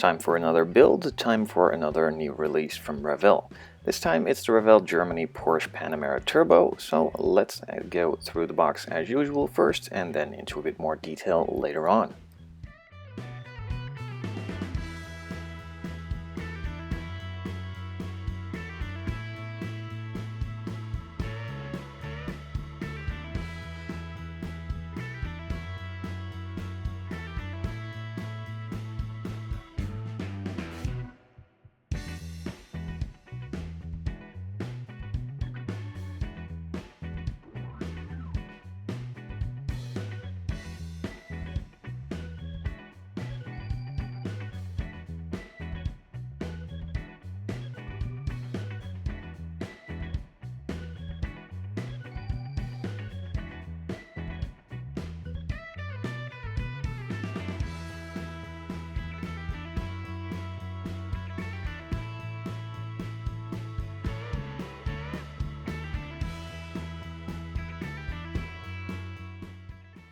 Time for another build, time for another new release from Revell. This time it's the Revell Germany Porsche Panamera Turbo, so let's go through the box as usual first and then into a bit more detail later on.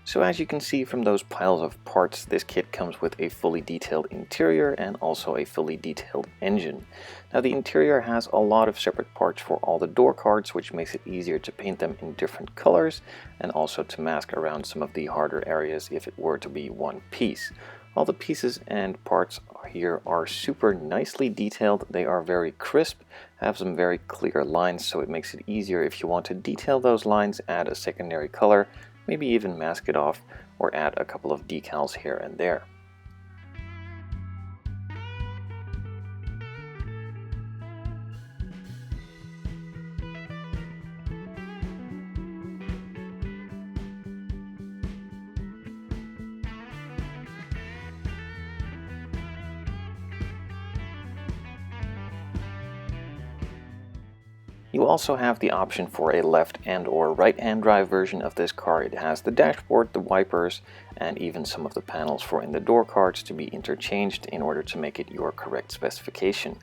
So as you can see from those piles of parts, this kit comes with a fully detailed interior and also a fully detailed engine. Now the interior has a lot of separate parts for all the door cards, which makes it easier to paint them in different colors and also to mask around some of the harder areas if it were to be one piece. All the pieces and parts here are super nicely detailed. They are very crisp, have some very clear lines, so it makes it easier if you want to detail those lines, add a secondary color, maybe even mask it off or add a couple of decals here and there. You also have the option for a left and or right hand drive version of this car. It has the dashboard, the wipers, and even some of the panels for in the door cards to be interchanged in order to make it your correct specification.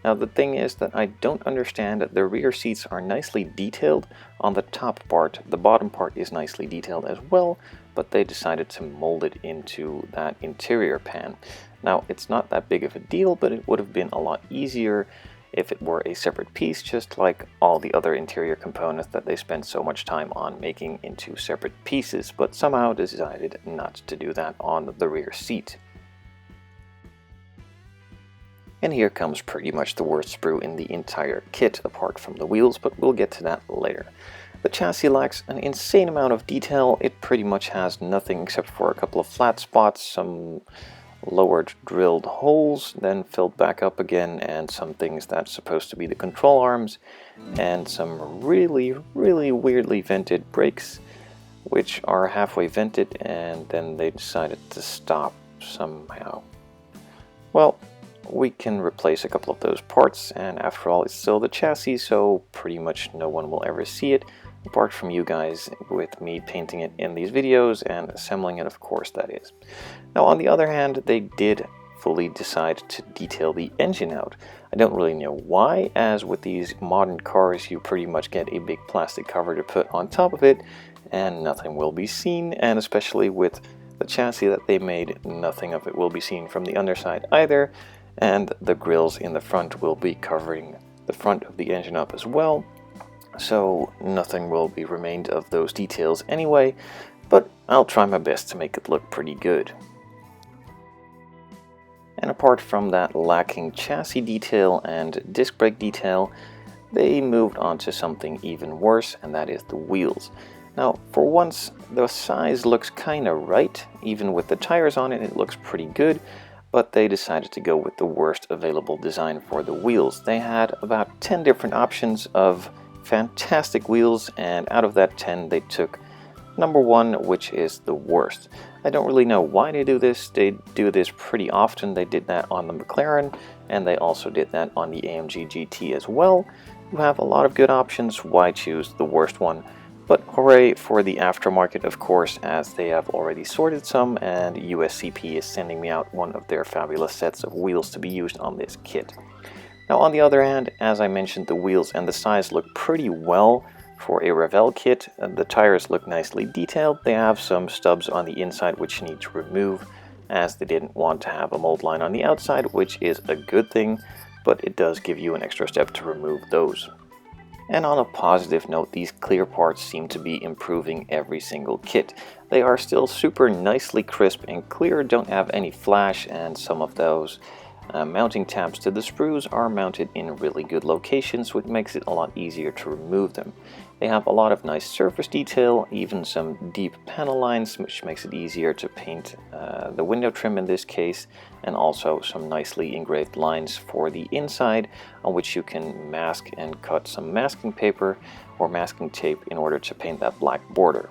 Now the thing is that I don't understand that the rear seats are nicely detailed on the top part. The bottom part is nicely detailed as well, but they decided to mold it into that interior pan. Now it's not that big of a deal, but it would have been a lot easier if it were a separate piece, just like all the other interior components that they spend so much time on making into separate pieces, but somehow decided not to do that on the rear seat. And here comes pretty much the worst sprue in the entire kit, apart from the wheels, but we'll get to that later. The chassis lacks an insane amount of detail. It pretty much has nothing except for a couple of flat spots, some lowered drilled holes, then filled back up again, and some things that's supposed to be the control arms, and some really weirdly vented brakes, which are halfway vented, and then they decided to stop somehow. Well, we can replace a couple of those parts, and after all, it's still the chassis, so pretty much no one will ever see it, apart from you guys, with me painting it in these videos and assembling it, of course, that is. Now on the other hand, they did fully decide to detail the engine out. I don't really know why, as with these modern cars you pretty much get a big plastic cover to put on top of it and nothing will be seen, and especially with the chassis that they made, nothing of it will be seen from the underside either, and the grills in the front will be covering the front of the engine up as well. So nothing will be remained of those details anyway, but I'll try my best to make it look pretty good. And apart from that lacking chassis detail and disc brake detail, they moved on to something even worse, and that is the wheels. Now for once the size looks kinda right, even with the tires on it looks pretty good, but they decided to go with the worst available design for the wheels. They had about 10 different options of fantastic wheels, and out of that 10 they took number 1, which is the worst. I don't really know why they do this. They do this pretty often. They did that on the McLaren, and they also did that on the AMG GT as well. You have a lot of good options. Why choose the worst one? But hooray for the aftermarket, of course, as they have already sorted some, and USCP is sending me out one of their fabulous sets of wheels to be used on this kit. Now on the other hand, as I mentioned, the wheels and the size look pretty well for a Revell kit. The tires look nicely detailed. They have some stubs on the inside which you need to remove, as they didn't want to have a mold line on the outside, which is a good thing, but it does give you an extra step to remove those. And on a positive note, these clear parts seem to be improving every single kit. They are still super nicely crisp and clear, don't have any flash, and some of those mounting tabs to the sprues are mounted in really good locations, which makes it a lot easier to remove them. They have a lot of nice surface detail, even some deep panel lines, which makes it easier to paint the window trim in this case, and also some nicely engraved lines for the inside on which you can mask and cut some masking paper or masking tape in order to paint that black border.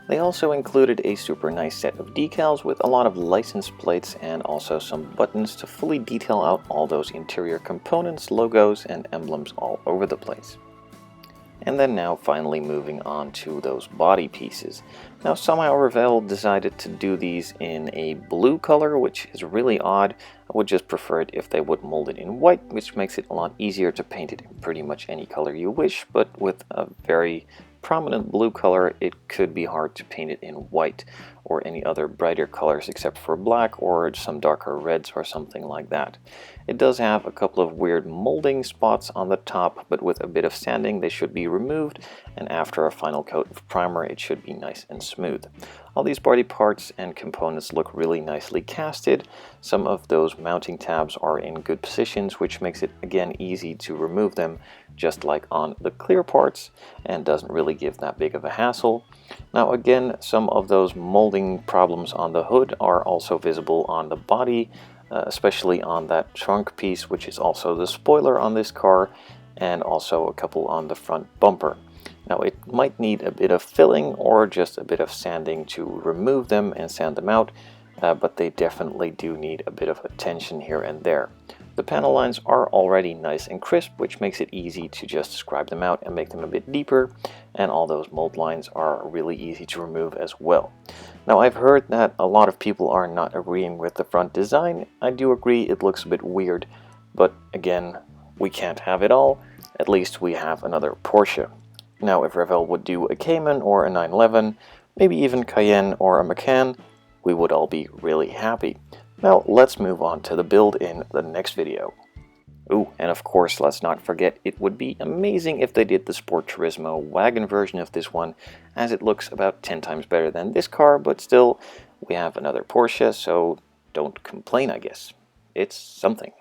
They also included a super nice set of decals with a lot of license plates and also some buttons to fully detail out all those interior components, logos, and emblems all over the place. And then now finally moving on to those body pieces. Now somehow Revell decided to do these in a blue color, which is really odd. I would just prefer it if they would mold it in white, which makes it a lot easier to paint it in pretty much any color you wish, but with a very prominent blue color, it could be hard to paint it in white or any other brighter colors except for black or some darker reds or something like that. It does have a couple of weird molding spots on the top, but with a bit of sanding they should be removed, and after a final coat of primer it should be nice and smooth. All these body parts and components look really nicely casted. Some of those mounting tabs are in good positions, which makes it again easy to remove them, just like on the clear parts, and doesn't really give that big of a hassle. Now again, some of those molding problems on the hood are also visible on the body, especially on that trunk piece, which is also the spoiler on this car, and also a couple on the front bumper. Now it might need a bit of filling or just a bit of sanding to remove them and sand them out, but they definitely do need a bit of attention here and there. The panel lines are already nice and crisp, which makes it easy to just scribe them out and make them a bit deeper, and all those mold lines are really easy to remove as well. Now I've heard that a lot of people are not agreeing with the front design. I do agree it looks a bit weird, but again, we can't have it all. At least we have another Porsche. Now if Revell would do a Cayman or a 911, maybe even Cayenne or a Macan, we would all be really happy. Now let's move on to the build in the next video. Ooh, and of course let's not forget it would be amazing if they did the Sport Turismo wagon version of this one, as it looks about 10 times better than this car, but still, we have another Porsche, so don't complain I guess. It's something.